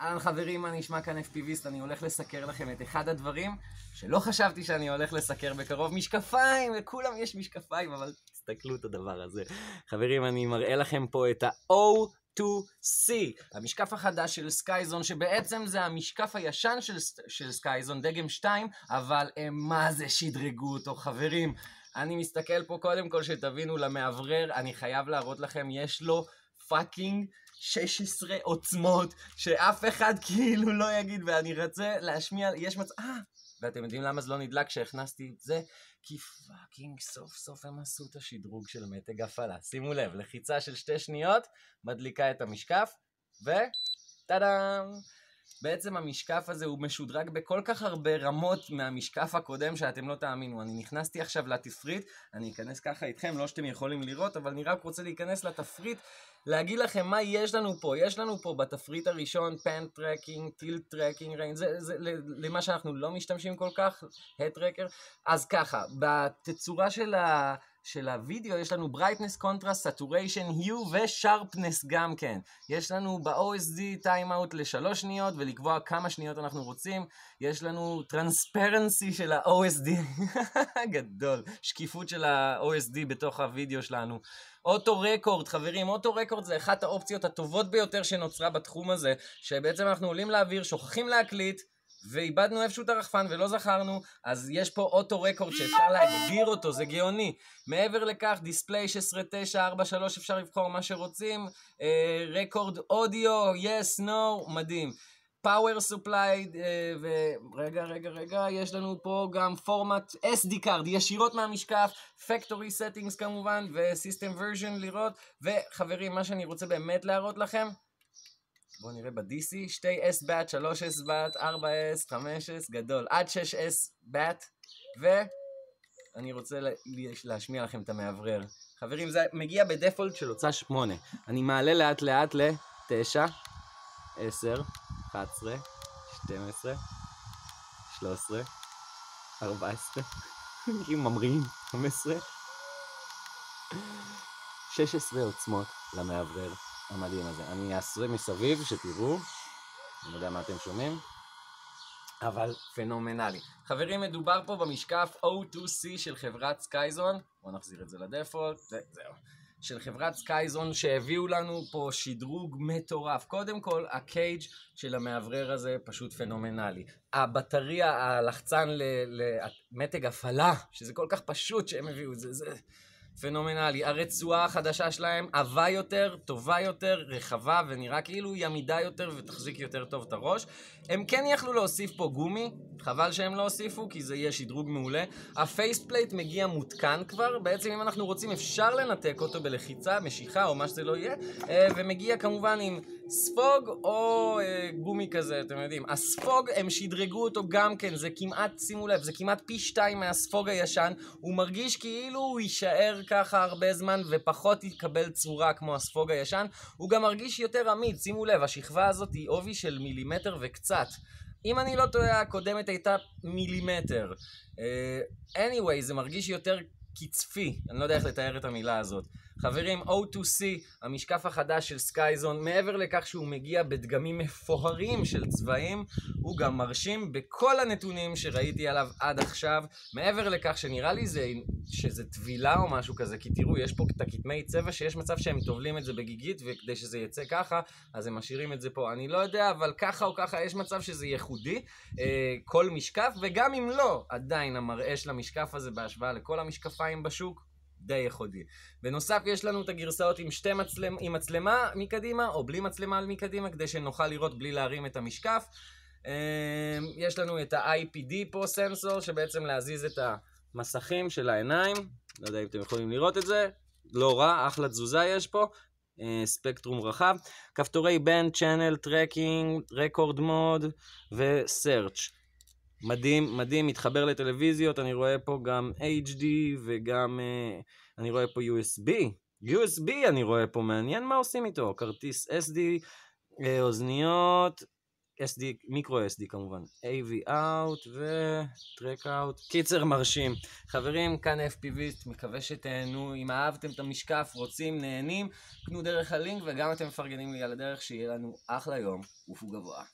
אהלן חברים, מה נשמע כאן FPVיסט? אני הולך לסקר לכם את אחד הדברים שלא חשבתי שאני הולך לסקר בקרוב. משקפיים, לכולם יש משקפיים, אבל תסתכלו את הדבר הזה. חברים, אני מראה לכם פה את ה-O2C, המשקף החדש של סקייזון, שבעצם זה המשקף הישן של סקייזון, דגם 2, אבל מה זה שדרגו אותו, חברים. אני מסתכל פה קודם כל שתבינו למעברר, אני חייב להראות לכם, יש לו פאקינג 16 עוצמות שאף אחד כאילו לא יגיד, ואני רוצה להשמיע, יש ואתם יודעים למה זה לא נדלק שהכנסתי את זה? כי פאקינג סוף סוף הם עשו את השדרוג של מתג הפעלה. שימו לב, לחיצה של 2 שניות מדליקה את המשקף וטאדאם. בעצם המשקף הזה הוא משודרג בכל כך הרבה רמות מהמשקף הקודם שאתם לא תאמינו. אני נכנסתי עכשיו לתפריט, אני אכנס ככה איתכם, לא שאתם יכולים לראות, אבל אני רק רוצה להיכנס לתפריט, להגיד לכם מה יש לנו פה. יש לנו פה בתפריט הראשון פן טרקינג, טיל טרקינג, זה למה שאנחנו לא משתמשים כל כך, הד טרקר. אז ככה, בתצורה של הוידאו יש לנו brightness, contrast, saturation, hue ו-sharpness גם כן. יש לנו ב-OSD time out ל3 שניות ולקבוע כמה שניות אנחנו רוצים. יש לנו transparency של ה-OSD, גדול, שקיפות של ה-OSD בתוך הוידאו שלנו. אוטו רקורד, חברים, אוטו רקורד זה אחת האופציות הטובות ביותר שנוצרה בתחום הזה, שבעצם אנחנו עולים לאוויר, שוכחים להקליט, ואיבדנו איפשהו את הרחפן ולא זכרנו, אז יש פה אוטו רקורד שאפשר להגדיר אותו, זה גאוני. מעבר לכך, דיספליי 16:9:4:3, אפשר לבחור מה שרוצים, רקורד אודיו, yes, no, מדהים. power supply, ורגע, יש לנו פה גם פורמט SD card, ישירות מהמשקף, factory settings כמובן, ו-system version לראות, וחברים, מה שאני רוצה באמת להראות לכם, בואו נראה ב-DC, 2S BAT, 3S BAT, 4S, 5S, גדול, עד 6S BAT, ואני רוצה להשמיע לכם את המעברר. חברים, זה מגיע בדפולט של הוצאה 8. אני מעלה לאט לאט ל-9, 10, 11, 12, 13, 14, ממריאים, 15, 16 עוצמות למעברר המדהים הזה. אני אעשה מסביב שתראו, אני לא יודע מה אתם שומעים, אבל פנומנלי. חברים, מדובר פה במשקף O2C של חברת סקייזון, בואו נחזיר את זה לדפולט, זהו. של חברת סקייזון שהביאו לנו פה שדרוג מטורף. קודם כל, הקייג' של המעברר הזה פשוט פנומנלי. הבטריה, הלחצן למתג הפעלה, שזה כל כך פשוט שהם הביאו את זה, זה פנומנלי. הרצועה החדשה שלהם עבה יותר, טובה יותר, רחבה, ונראה כאילו היא עמידה יותר ותחזיק יותר טוב את הראש. הם כן יכלו להוסיף פה גומי, חבל שהם לא הוסיפו, כי זה יהיה שדרוג מעולה. הפייספלייט מגיע מותקן כבר, בעצם אם אנחנו רוצים אפשר לנתק אותו בלחיצה, משיכה או מה שזה לא יהיה, ומגיע כמובן עם ספוג או גומי כזה, אתם יודעים. הספוג הם שדרגו אותו גם כן, זה כמעט, שימו לב, זה כמעט פי 2 מהספוג הישן, הוא מרגיש כאילו הוא יישאר ככה הרבה זמן ופחות יקבל צורה כמו הספוג הישן, הוא גם מרגיש יותר עמיד, שימו לב, השכבה הזאת היא עובי של מילימטר וקצת. אם אני לא טועה, הקודמת הייתה מילימטר. anyway, זה מרגיש יותר קצפי, אני לא יודע איך לתאר את המילה הזאת. חברים, O2C, המשקף החדש של סקייזון, מעבר לכך שהוא מגיע בדגמים מפוארים של צבעים, הוא גם מרשים בכל הנתונים שראיתי עליו עד עכשיו. מעבר לכך שנראה לי שזה טבילה או משהו כזה, כי תראו, יש פה את הכתמי צבע שיש מצב שהם טובלים את זה בגיגית, וכדי שזה יצא ככה, אז הם משאירים את זה פה. אני לא יודע, אבל ככה או ככה יש מצב שזה ייחודי, כל משקף, וגם אם לא, עדיין המראה של המשקף הזה בהשוואה לכל המשקפיים בשוק, די ייחודי. בנוסף יש לנו את הגרסאות עם מצלמה מקדימה או בלי מצלמה מקדימה, כדי שנוכל לראות בלי להרים את המשקף. יש לנו את ה-IPD פה סנסור, שבעצם להזיז את המסכים של העיניים, לא יודע אם אתם יכולים לראות את זה, לא רע, אחלה תזוזה יש פה, ספקטרום רחב, כפתורי בנד, צ'אנל, טרקינג, רקורד מוד וסרצ'. מדהים, מדהים, מתחבר לטלוויזיות, אני רואה פה גם HD וגם אני רואה פה USB אני רואה פה, מעניין מה עושים איתו, כרטיס SD, אוזניות, SD, מיקרו SD כמובן, AV out ו-Track out, קיצר מרשים. חברים, כאן FPV, מקווה שתהנו, אם אהבתם את המשקף, רוצים, נהנים, קנו דרך הלינק, וגם אתם מפרגנים לי על הדרך, שיהיה לנו אחלה יום, עופו גבוה.